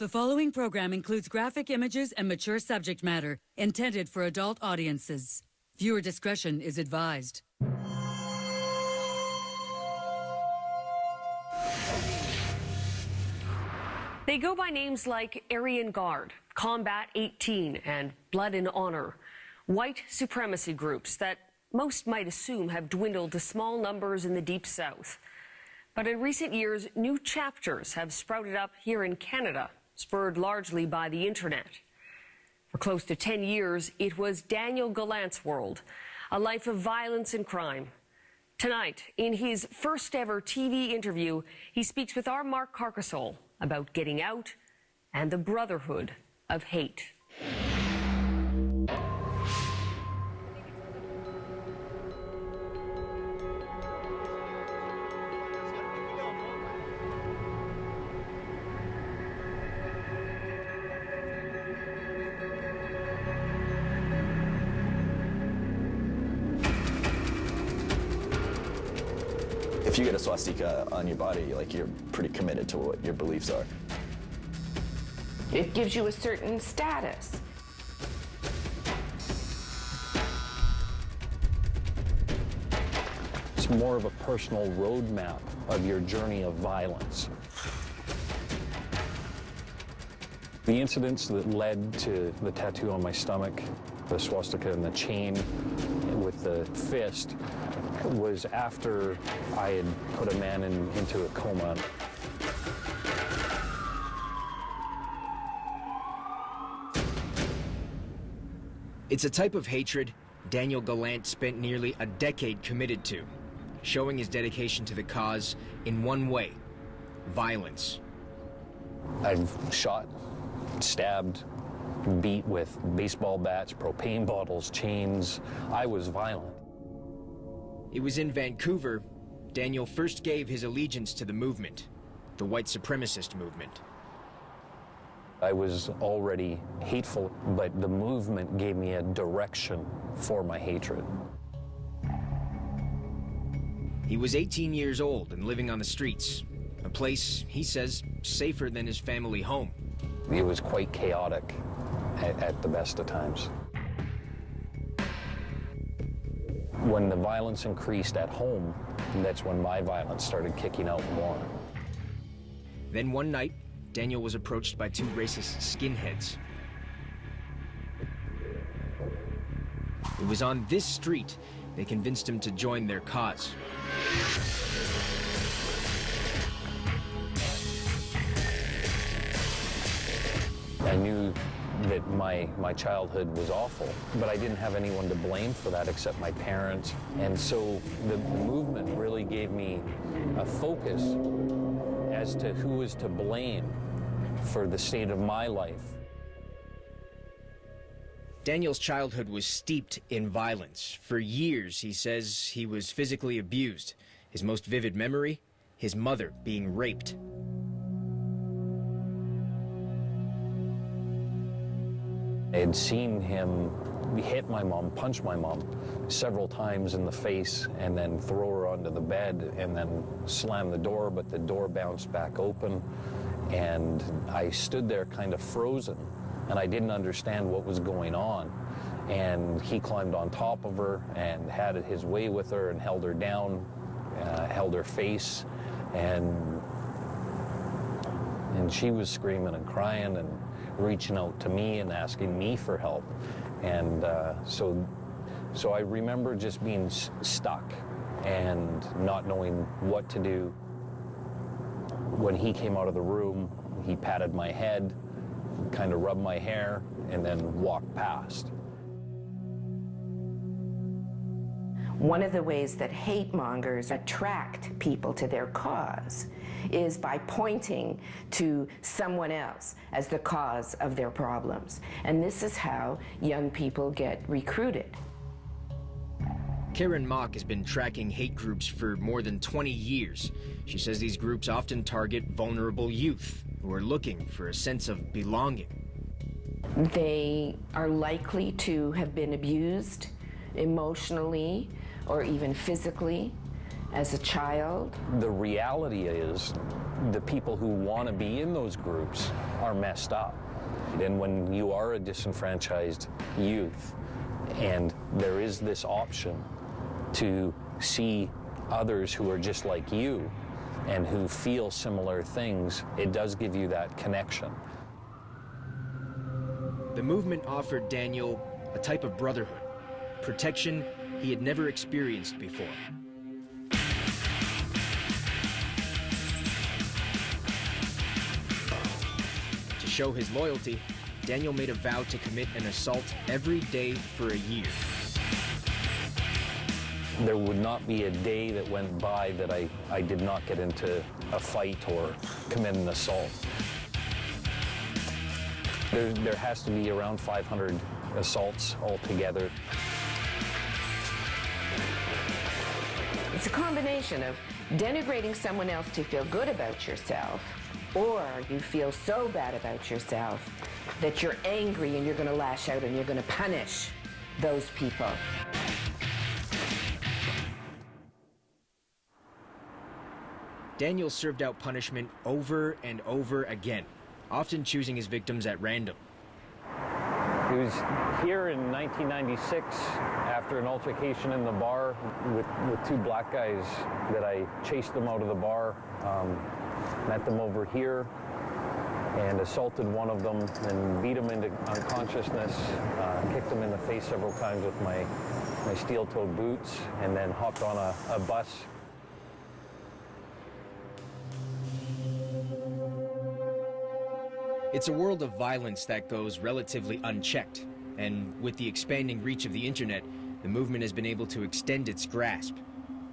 The following program includes graphic images and mature subject matter intended for adult audiences. Viewer discretion is advised. They go by names like Aryan Guard, Combat 18, and Blood and Honor. White supremacy groups that most might assume have dwindled to small numbers in the Deep South. But in recent years, new chapters have sprouted up here in Canada, spurred largely by the internet. For close to 10 years, it was Daniel Gallant's world, a life of violence and crime. Tonight, in his first ever TV interview, he speaks with our Mark Carcassole about getting out and the brotherhood of hate. If you get a swastika on your body, like, you're pretty committed to what your beliefs are. It gives you a certain status. It's more of a personal roadmap of your journey of violence. The incidents that led to the tattoo on my stomach, the swastika and the chain with the fist, was after I had put a man into a coma. It's a type of hatred Daniel Gallant spent nearly a decade committed to, showing his dedication to the cause in one way: violence. I've shot, stabbed, beat with baseball bats, propane bottles, chains. I was violent. It was in Vancouver Daniel first gave his allegiance to the movement, the white supremacist movement. I was already hateful, but the movement gave me a direction for my hatred. He was 18 years old and living on the streets, a place, he says, safer than his family home. It was quite chaotic at the best of times. When the violence increased at home, that's when my violence started kicking out more. Then one night, Daniel was approached by two racist skinheads. It was on this street they convinced him to join their cause. I knew that my childhood was awful, but I didn't have anyone to blame for that except my parents. And so the movement really gave me a focus as to who was to blame for the state of my life. Daniel's childhood was steeped in violence. For years, he says, he was physically abused. His most vivid memory, his mother being raped. I had seen him hit my mom, punch my mom several times in the face, and then throw her onto the bed and then slam the door, but the door bounced back open. And I stood there kind of frozen, and I didn't understand what was going on. And he climbed on top of her and had it his way with her and held her down, held her face, and she was screaming and crying and reaching out to me and asking me for help. And so I remember just being stuck and not knowing what to do. When he came out of the room, he patted my head, kind of rubbed my hair, and then walked past. One of the ways that hate mongers attract people to their cause is by pointing to someone else as the cause of their problems. And this is how young people get recruited. Karen Mock has been tracking hate groups for more than 20 years. She says these groups often target vulnerable youth who are looking for a sense of belonging. They are likely to have been abused emotionally or even physically as a child. The reality is the people who want to be in those groups are messed up. And when you are a disenfranchised youth, and there is this option to see others who are just like you and who feel similar things, it does give you that connection. The movement offered Daniel a type of brotherhood, protection he had never experienced before. To show his loyalty, Daniel made a vow to commit an assault every day for a year. There would not be a day that went by that I did not get into a fight or commit an assault. There has to be around 500 assaults altogether. It's a combination of denigrating someone else to feel good about yourself, or you feel so bad about yourself that you're angry and you're going to lash out and you're going to punish those people. Daniel served out punishment over and over again, often choosing his victims at random. He was here in 1996 after an altercation in the bar with two black guys that I chased them out of the bar, met them over here, and assaulted one of them and beat him into unconsciousness, kicked him in the face several times with my steel-toed boots, and then hopped on a bus. It's a world of violence that goes relatively unchecked, and with the expanding reach of the internet, the movement has been able to extend its grasp,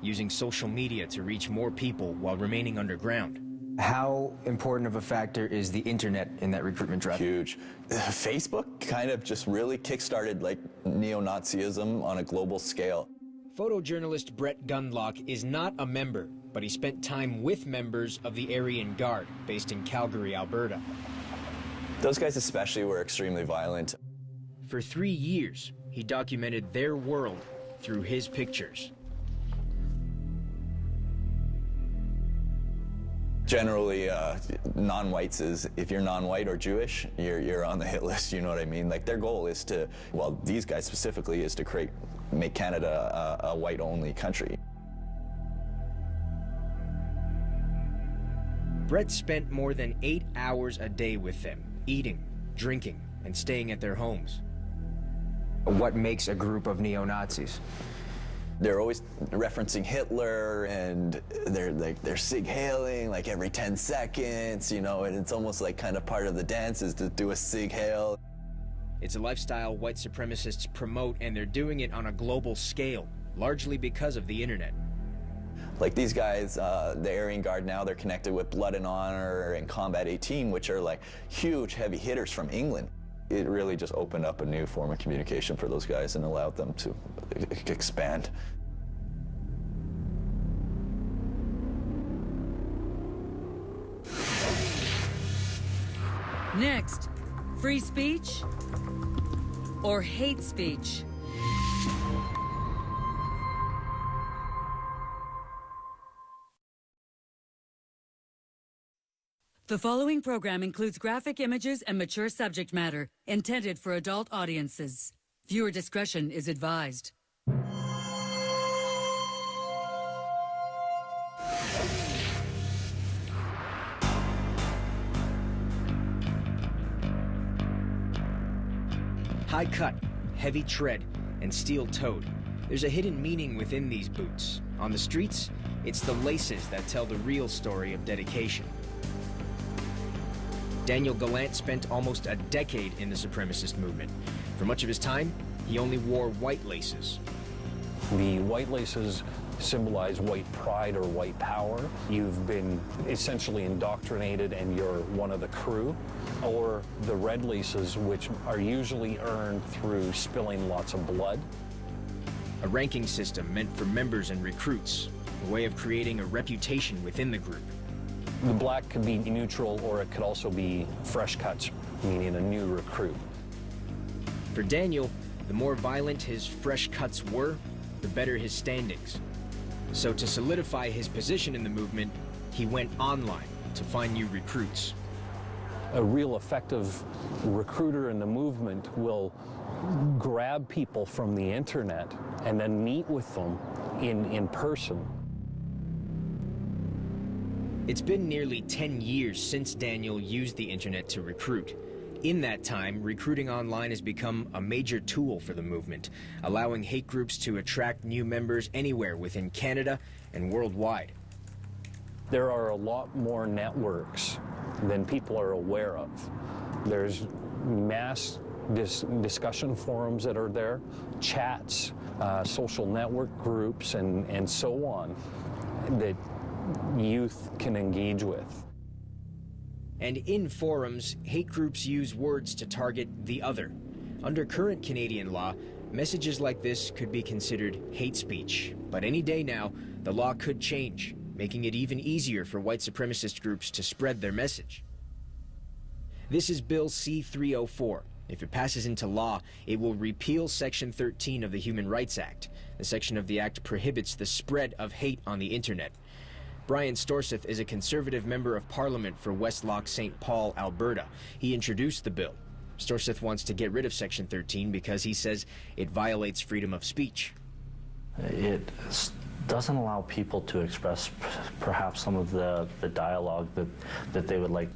using social media to reach more people while remaining underground. How important of a factor is the internet in that recruitment drive? Huge. Facebook kind of just really kickstarted like neo-Nazism on a global scale. Photojournalist Brett Gundlach is not a member, but he spent time with members of the Aryan Guard, based in Calgary, Alberta. Those guys especially were extremely violent. For 3 years, he documented their world through his pictures. Generally, non-whites is, if you're non-white or Jewish, you're on the hit list, you know what I mean? Like, their goal is to, well, these guys specifically, is to make Canada a white-only country. Brett spent more than 8 hours a day with them, eating, drinking, and staying at their homes. What makes a group of neo-Nazis? They're always referencing Hitler, and they're sig-hailing like every 10 seconds, you know, and it's almost like kind of part of the dance is to do a sig-hail. It's a lifestyle white supremacists promote, and they're doing it on a global scale, largely because of the internet. Like these guys, the Aryan Guard now, they're connected with Blood and Honor and Combat 18, which are like huge heavy hitters from England. It really just opened up a new form of communication for those guys and allowed them to expand. Next, free speech or hate speech? The following program includes graphic images and mature subject matter intended for adult audiences. Viewer discretion is advised. High cut, heavy tread, and steel-toed. There's a hidden meaning within these boots. On the streets, it's the laces that tell the real story of dedication. Daniel Gallant spent almost a decade in the supremacist movement. For much of his time, he only wore white laces. The white laces symbolize white pride or white power. You've been essentially indoctrinated and you're one of the crew. Or the red laces, which are usually earned through spilling lots of blood. A ranking system meant for members and recruits, a way of creating a reputation within the group. The black could be neutral, or it could also be fresh cuts, meaning a new recruit. For Daniel, the more violent his fresh cuts were, the better his standings. So to solidify his position in the movement, he went online to find new recruits. a real effective recruiter in the movement will grab people from the internet and then meet with them in person. It's been nearly 10 years since Daniel used the internet to recruit. In that time, recruiting online has become a major tool for the movement, allowing hate groups to attract new members anywhere within Canada and worldwide. There are a lot more networks than people are aware of. There's mass discussion forums that are there, chats, social network groups, and so on that youth can engage with. And in forums, hate groups use words to target the other. Under current Canadian law, messages like this could be considered hate speech. But any day now, the law could change, making it even easier for white supremacist groups to spread their message. This is Bill C-304. If it passes into law, it will repeal Section 13 of the Human Rights Act. The section of the act prohibits the spread of hate on the internet. Brian Storseth is a Conservative Member of Parliament for Westlock St. Paul, Alberta. He introduced the bill. Storseth wants to get rid of Section 13 because he says it violates freedom of speech. It doesn't allow people to express perhaps some of the dialogue that they would like.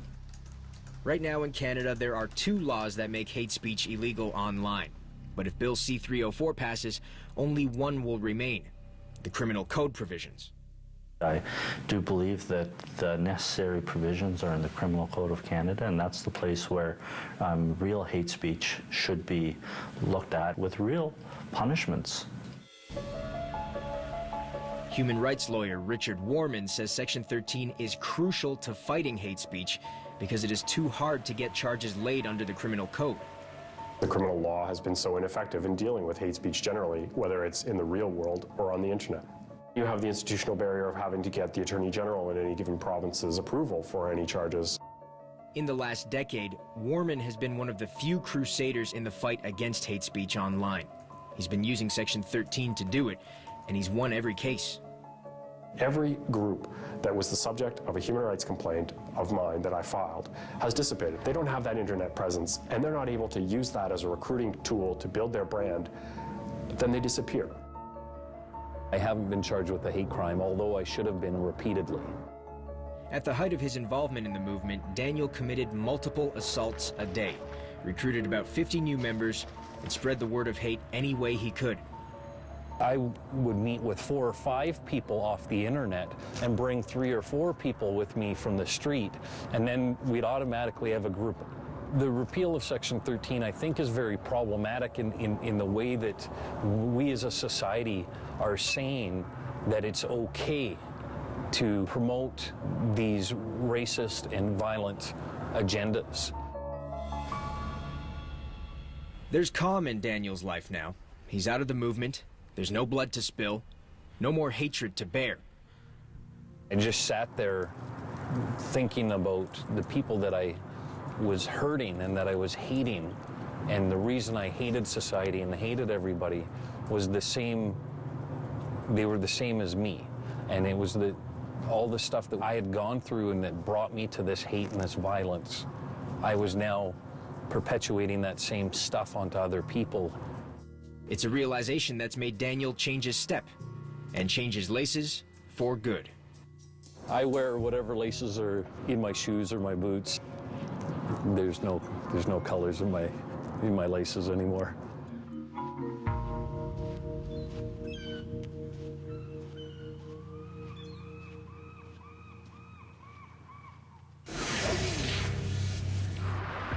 Right now in Canada, there are 2 laws that make hate speech illegal online. But if Bill C-304 passes, only one will remain: the criminal code provisions. I do believe that the necessary provisions are in the Criminal Code of Canada, and that's the place where real hate speech should be looked at with real punishments. Human rights lawyer Richard Warman says Section 13 is crucial to fighting hate speech because it is too hard to get charges laid under the criminal code. The criminal law has been so ineffective in dealing with hate speech generally, whether it's in the real world or on the internet. You have the institutional barrier of having to get the Attorney General in any given province's approval for any charges. In the last decade, Warman has been one of the few crusaders in the fight against hate speech online. He's been using Section 13 to do it, and he's won every case. Every group that was the subject of a human rights complaint of mine that I filed has dissipated. They don't have that internet presence, and they're not able to use that as a recruiting tool to build their brand. Then they disappear. I haven't been charged with a hate crime, although I should have been repeatedly. At the height of his involvement in the movement, Daniel committed multiple assaults a day, recruited about 50 new members, and spread the word of hate any way he could. I would meet with 4 or 5 people off the internet and bring 3 or 4 people with me from the street, and then we'd automatically have a group. The repeal of Section 13, I think, is very problematic in the way that we as a society are saying that it's okay to promote these racist and violent agendas. There's calm in Daniel's life now. He's out of the movement. There's no blood to spill, no more hatred to bear. I just sat there thinking about the people that I was hurting and that I was hating, and the reason I hated society and hated everybody was the same. They were the same as me, and it was all the stuff that I had gone through and that brought me to this hate and this violence. I was now perpetuating that same stuff onto other people. It's a realization that's made Daniel change his step and change his laces for good. I wear whatever laces are in my shoes or my boots. There's no colors in my laces anymore.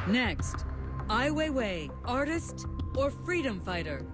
Next, Ai Weiwei, artist or freedom fighter?